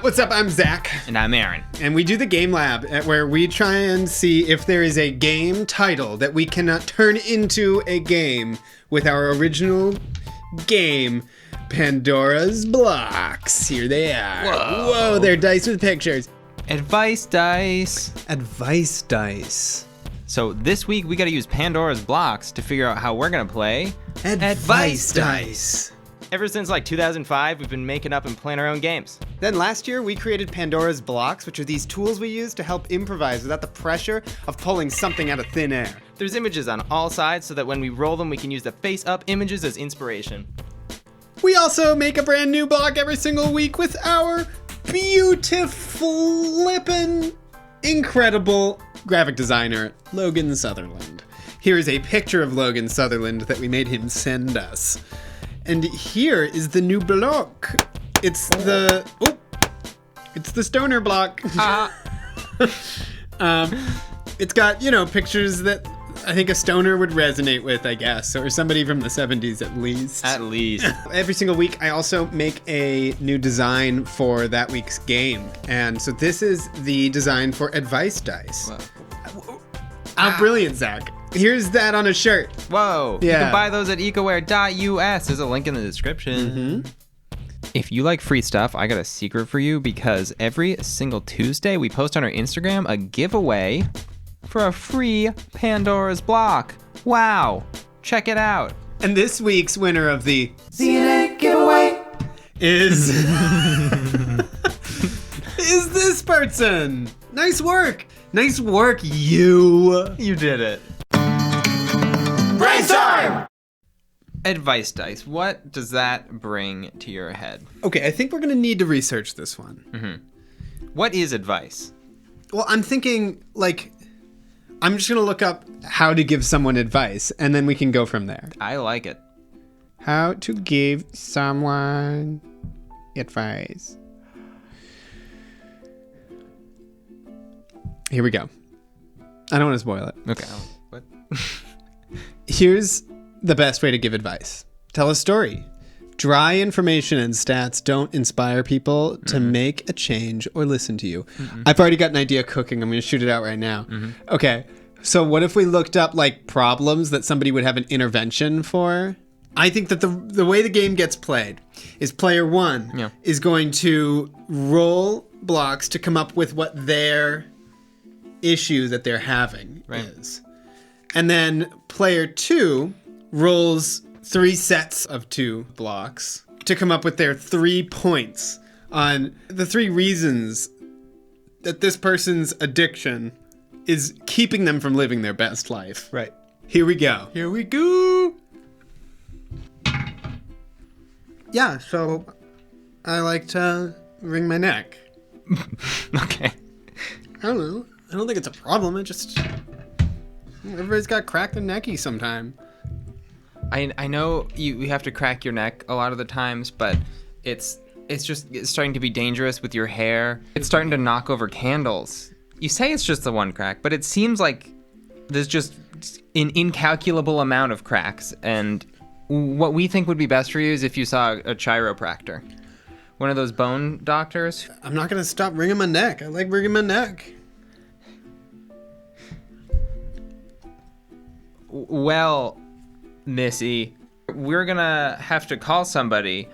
What's up? I'm Zack. And I'm Aaron. And we do the Game Lab, where we try and see if there is a game title that we cannot turn into a game with our original game, Pandora's Blocks. Here they are. Whoa, they're dice with pictures. Advice dice. Advice dice. So this week we got to use Pandora's Blocks to figure out how we're going to play Advice dice. Ever since like 2005, we've been making up and playing our own games. Then last year, we created Pandora's Blocks, which are these tools we use to help improvise without the pressure of pulling something out of thin air. There's images on all sides so that when we roll them, we can use the face-up images as inspiration. We also make a brand new block every single week with our beautiful, flippin', incredible graphic designer, Logan Sutherland. Here is a picture of Logan Sutherland that we made him send us. And here is the new block. It's the stoner block. It's got, pictures that I think a stoner would resonate with, I guess, or somebody from the 70s at least. At least. Every single week, I also make a new design for that week's game. And so this is the design for Advice Dice. Whoa. How brilliant, Zach. Here's that on a shirt. Whoa. Yeah. You can buy those at ecoware.us. There's a link in the description. Mm-hmm. If you like free stuff, I got a secret for you because every single Tuesday we post on our Instagram a giveaway for a free Pandora's block. Wow. Check it out. And this week's winner of the CNA giveaway is is this person. Nice work. Nice work, you. You did it. Brainstorm! Advice dice. What does that bring to your head? Okay, I think we're going to need to research this one. Mm-hmm. What is advice? Well, I'm thinking, I'm just going to look up how to give someone advice, and then we can go from there. I like it. How to give someone advice. Here we go. I don't want to spoil it. Okay. What? Here's the best way to give advice. Tell a story. Dry information and stats don't inspire people to make a change or listen to you. Mm-hmm. I've already got an idea cooking. I'm going to shoot it out right now. Mm-hmm. Okay. So what if we looked up problems that somebody would have an intervention for? I think that the way the game gets played is player one is going to roll blocks to come up with what their issue that they're having is. And then player two rolls 3 sets of 2 blocks to come up with their 3 points on the 3 reasons that this person's addiction is keeping them from living their best life. Right. Here we go. Here we go. Yeah, so I like to wring my neck. Okay. I don't know. I don't think it's a problem. It just... everybody's got cracked and necky sometime. I know you have to crack your neck a lot of the times, but it's starting to be dangerous with your hair. It's starting to knock over candles. You say it's just the one crack, but it seems like there's just an incalculable amount of cracks. And what we think would be best for you is if you saw a chiropractor, one of those bone doctors. I'm not going to stop wringing my neck. I like wringing my neck. Well, Missy, we're gonna have to call somebody,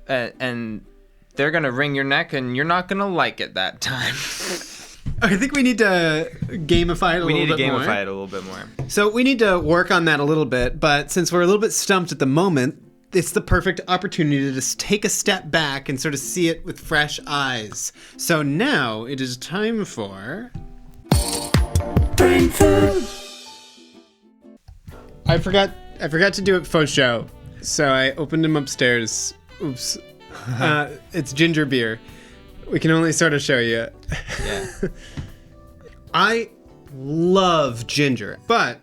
and they're gonna wring your neck, and you're not gonna like it that time. I think we need to gamify it a little bit more. We need to gamify it a little bit more. So we need to work on that a little bit, but since we're a little bit stumped at the moment, it's the perfect opportunity to just take a step back and sort of see it with fresh eyes. So now it is time for... Brain Food! I forgot to do it faux show, so I opened him upstairs. Oops. It's ginger beer. We can only sort of show you. Yeah. I love ginger, but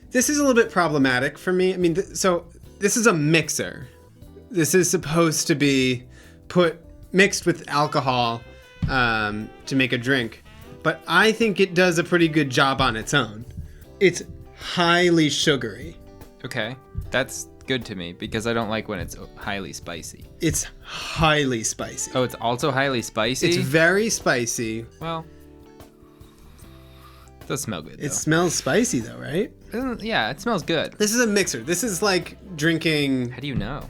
this is a little bit problematic for me. I mean, so this is a mixer. This is supposed to be mixed with alcohol to make a drink, but I think it does a pretty good job on its own. It's highly sugary. Okay. That's good to me because I don't like when it's highly spicy. It's highly spicy. Oh, it's also highly spicy? It's very spicy. Well, it does smell good, though. It smells spicy, though, right? Yeah, it smells good. This is a mixer. This is like drinking... How do you know?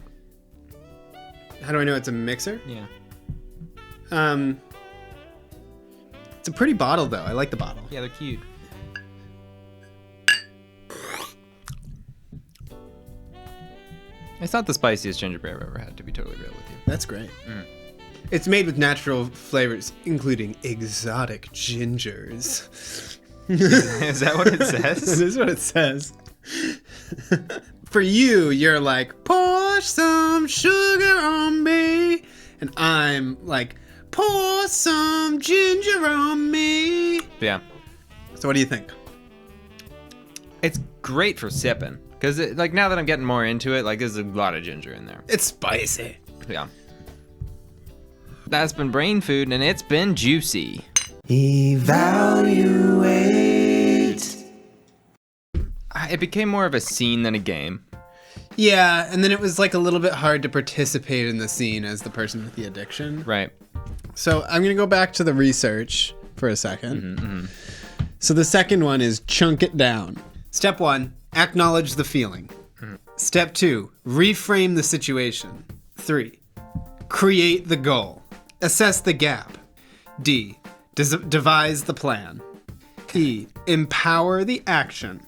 How do I know it's a mixer? Yeah. It's a pretty bottle, though. I like the bottle. Yeah, they're cute. It's not the spiciest ginger beer I've ever had, to be totally real with you. That's great. It's made with natural flavors, including exotic gingers. Is that what it says? That is what it says. For you, you're like, pour some sugar on me. And I'm like, pour some ginger on me. Yeah. So what do you think? It's great for sipping. Because, like, now that I'm getting more into it, like, there's a lot of ginger in there. It's spicy. Yeah. That's been Brain Food, and it's been juicy. Evaluate. It became more of a scene than a game. Yeah, and then it was like a little bit hard to participate in the scene as the person with the addiction. Right. So I'm going to go back to the research for a second. So the second one is chunk it down. Step 1, acknowledge the feeling. Step 2, reframe the situation. 3, create the goal. Assess the gap. D, devise the plan. E, empower the action.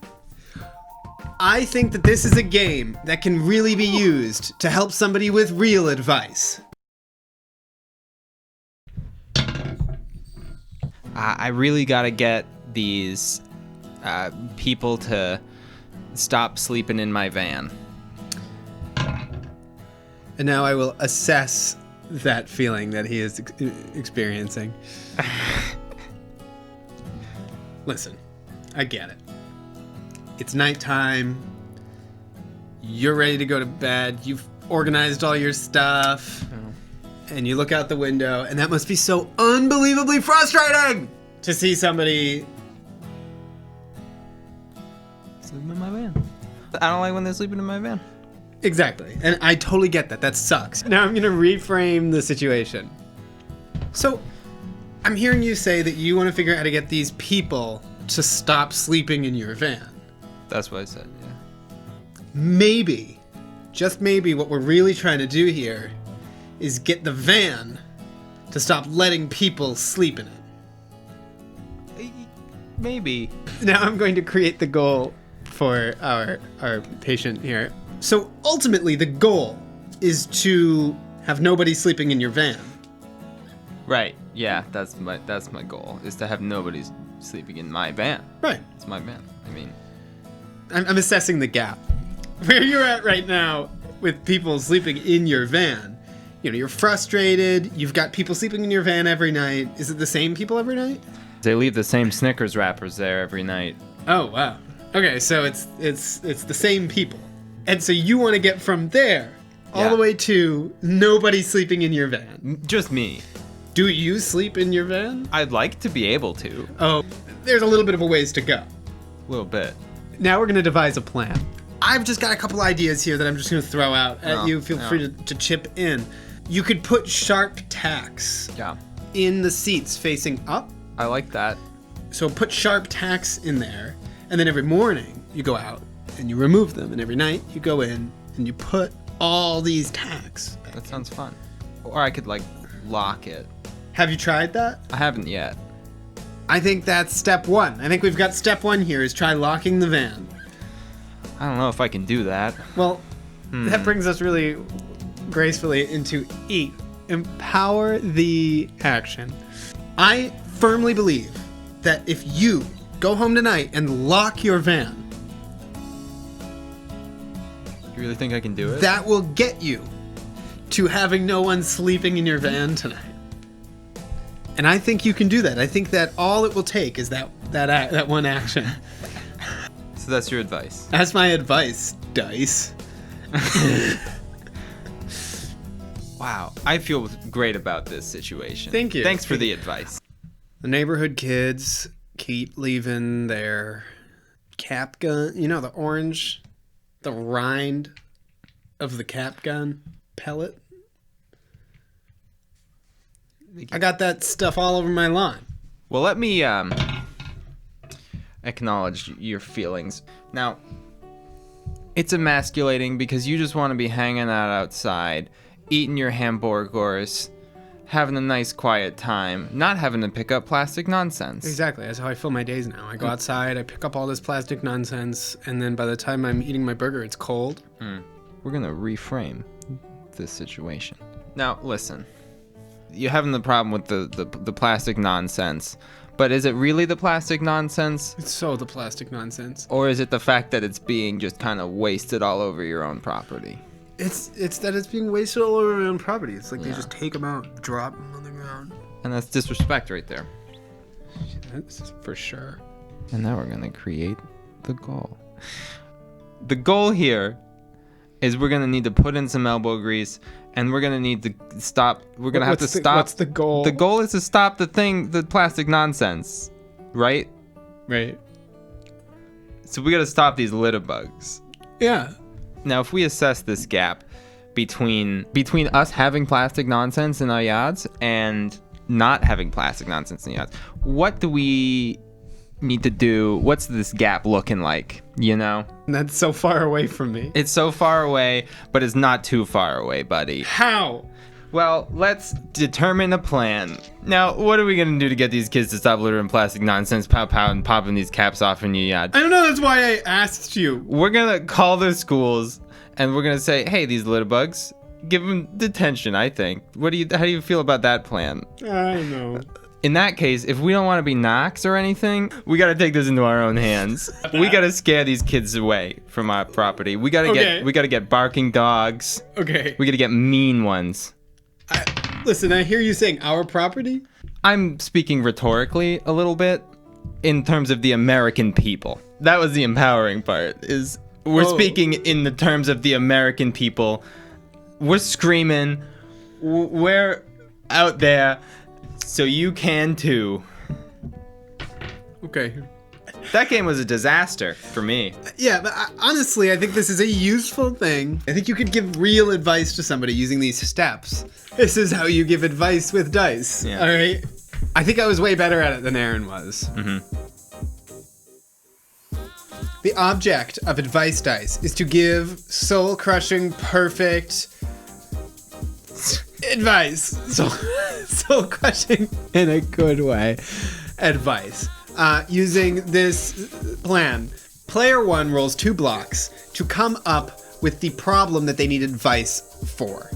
I think that this is a game that can really be used to help somebody with real advice. I really gotta get these people to stop sleeping in my van. And now I will assess that feeling that he is experiencing. Listen, I get it. It's nighttime. You're ready to go to bed. You've organized all your stuff. And you look out the window, and that must be so unbelievably frustrating to see somebody Sleeping in my van. I don't like when they're sleeping in my van. Exactly. And I totally get that. That sucks. Now I'm going to reframe the situation. So I'm hearing you say that you want to figure out how to get these people to stop sleeping in your van. That's what I said, yeah. Maybe, just maybe, what we're really trying to do here is get the van to stop letting people sleep in it. Maybe. Now I'm going to create the goal for our patient here. So ultimately, the goal is to have nobody sleeping in your van. Right. Yeah, that's my goal, is to have nobody sleeping in my van. Right. It's my van. I mean, I'm assessing the gap. Where you're at right now with people sleeping in your van. You know, you're frustrated. You've got people sleeping in your van every night. Is it the same people every night? they leave the same Snickers wrappers there every night. Oh, wow. Okay, so it's the same people. And so you want to get from there all the way to nobody sleeping in your van. Just me. Do you sleep in your van? I'd like to be able to. Oh, there's a little bit of a ways to go. A little bit. Now we're going to devise a plan. I've just got a couple ideas here that I'm just going to throw out at you. Feel free to chip in. You could put sharp tacks in the seats facing up. I like that. So put sharp tacks in there, and then every morning you go out and you remove them, and every night you go in and you put all these tacks back. That sounds fun. Or I could, like, lock it. Have you tried that? I haven't yet. I think that's step one. I think we've got step one here is try locking the van. I don't know if I can do that. Well, that brings us really gracefully into E. Empower the action. I firmly believe that if you go home tonight and lock your van, You really think I can do it? that will get you to having no one sleeping in your van tonight. And I think you can do that. I think that all it will take is that one action. So that's your advice. That's my advice, Dice. Wow. I feel great about this situation. Thank you. Thanks for the advice. The neighborhood kids keep leaving their cap gun, the orange, the rind of the cap gun pellet. I got that stuff all over my lawn. Well, let me acknowledge your feelings. Now, it's emasculating because you just want to be hanging out outside, eating your hamburgers, having a nice quiet time, not having to pick up plastic nonsense. Exactly. That's how I fill my days now. I go outside, I pick up all this plastic nonsense, and then by the time I'm eating my burger, it's cold. We're going to reframe this situation. Now, listen. You're having the problem with the plastic nonsense, but is it really the plastic nonsense? It's so the plastic nonsense. Or is it the fact that it's being just kind of wasted all over your own property? It's that it's being wasted all over my own property. It's like they just take them out, drop them on the ground. And that's disrespect right there. That's for sure. And now we're going to create the goal. The goal here is we're going to need to put in some elbow grease, and we're going to need to stop. We're going to have to stop. What's the goal? The goal is to stop the plastic nonsense, right? Right. So we got to stop these litter bugs. Yeah. Now, if we assess this gap between us having plastic nonsense in our yards and not having plastic nonsense in the yards, what do we need to do? What's this gap looking like, you know? That's so far away from me. It's so far away, but it's not too far away, buddy. How? Well, let's determine a plan. Now, what are we going to do to get these kids to stop littering plastic nonsense, and popping these caps off in your yard? I don't know, that's why I asked you. We're going to call the schools, and we're going to say, hey, these litter bugs, give them detention, I think. How do you feel about that plan? I don't know. In that case, if we don't want to be knocks or anything, we got to take this into our own hands. We got to scare these kids away from our property. We got to get barking dogs. Okay. We got to get mean ones. Listen, I hear you saying our property. I'm speaking rhetorically a little bit in terms of the American people. That was the empowering part. Is we're speaking in the terms of the American people. We're screaming. We're out there. So you can too. Okay. That game was a disaster for me. Yeah, but honestly, I think this is a useful thing. I think you could give real advice to somebody using these steps. This is how you give advice with dice. Yeah. All right. I think I was way better at it than Aaron was. Mm-hmm. The object of advice dice is to give soul-crushing, perfect advice. Soul-crushing in a good way. Advice. Using this plan. Player 1 rolls 2 blocks to come up with the problem that they need advice for.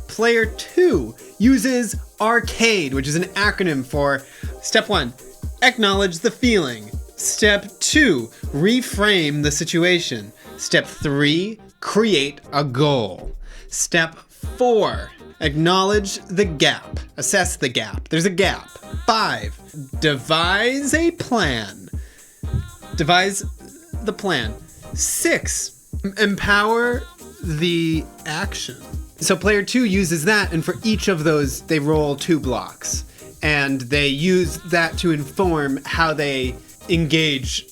Player 2 uses ARCADE, which is an acronym for Step 1, acknowledge the feeling. Step 2, reframe the situation. Step 3, create a goal. Step 4, acknowledge the gap. Assess the gap. There's a gap. 5, devise a plan. Devise the plan. 6, empower the action. So player 2 uses that, and for each of those, they roll 2 blocks. And they use that to inform how they engage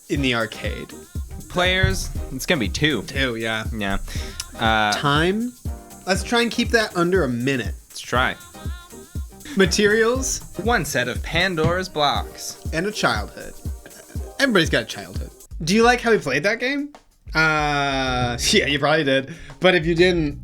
in the arcade. Players, it's gonna be 2. 2, yeah. Yeah. Time? Let's try and keep that under a minute. Let's try. Materials? 1 set of Pandora's blocks. And a childhood. Everybody's got a childhood. Do you like how we played that game? Yeah, you probably did. But if you didn't,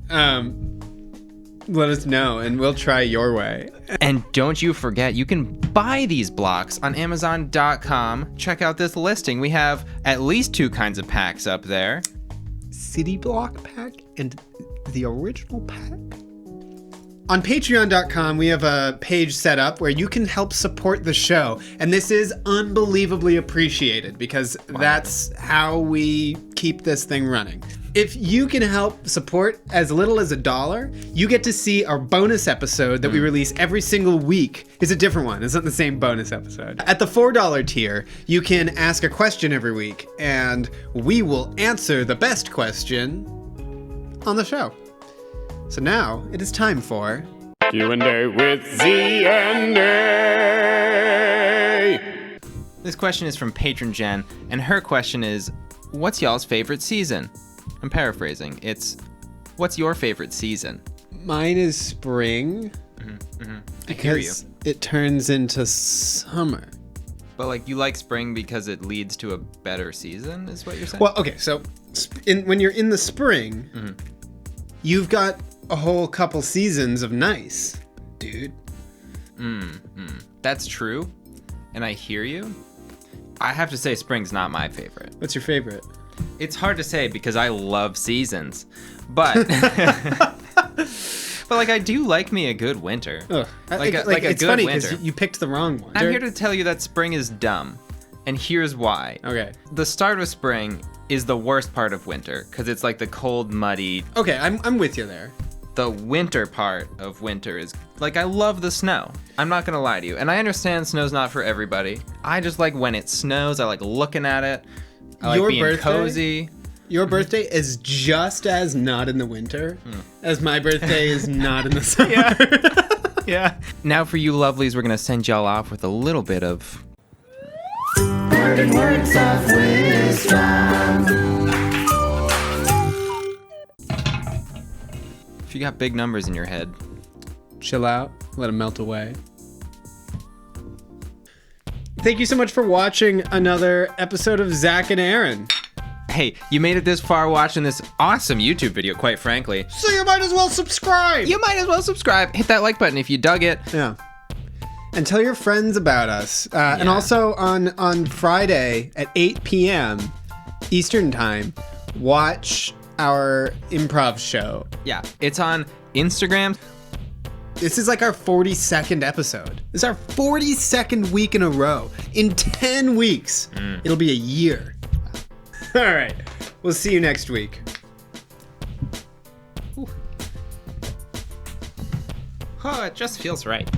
let us know and we'll try your way. And don't you forget, you can buy these blocks on Amazon.com. Check out this listing. We have at least 2 kinds of packs up there. City Block pack and the original pack? On Patreon.com, we have a page set up where you can help support the show. And this is unbelievably appreciated because that's how we keep this thing running. If you can help support as little as $1, you get to see our bonus episode that we release every single week. It's a different one. It's not the same bonus episode. At the $4 tier, you can ask a question every week, and we will answer the best question on the show. So now it is time for Q&A with Z&A. This question is from Patron Jen, and her question is, what's y'all's favorite season? I'm paraphrasing. It's, What's your favorite season? Mine is spring. I hear you. Because it turns into summer. But like you like spring because it leads to a better season, is what you're saying? Well, okay, so when you're in the spring, you've got a whole couple seasons of nice, dude. That's true, and I hear you. I have to say spring's not my favorite. What's your favorite? It's hard to say because I love seasons, but but like I do like me a good winter. Ugh. Like a it's good funny winter. because you picked the wrong one. I'm here to tell you that spring is dumb, and here's why. Okay. The start of spring is the worst part of winter because it's like the cold, muddy. Okay, I'm with you there. The winter part of winter is like I love the snow. I'm not gonna lie to you, and I understand snow's not for everybody. I just like when it snows. I like looking at it. I like Your being birthday? cozy. Your birthday is just as not in the winter as my birthday is not in the summer. Yeah. Now for you lovelies, we're gonna send y'all off with a little bit of Words of wisdom. if you got big numbers in your head. Chill out, let them melt away. Thank you so much for watching another episode of Zack and Aaron. Hey, you made it this far watching this awesome YouTube video, quite frankly. So you might as well subscribe. You might as well subscribe. Hit that like button if you dug it. Yeah. And tell your friends about us. And also on Friday at 8 p.m. Eastern Time, watch our improv show. Yeah, it's on Instagram. This is like our 42nd episode. This is our 42nd week in a row. In 10 weeks, it'll be a year. All right. We'll see you next week. Oh, it just feels right.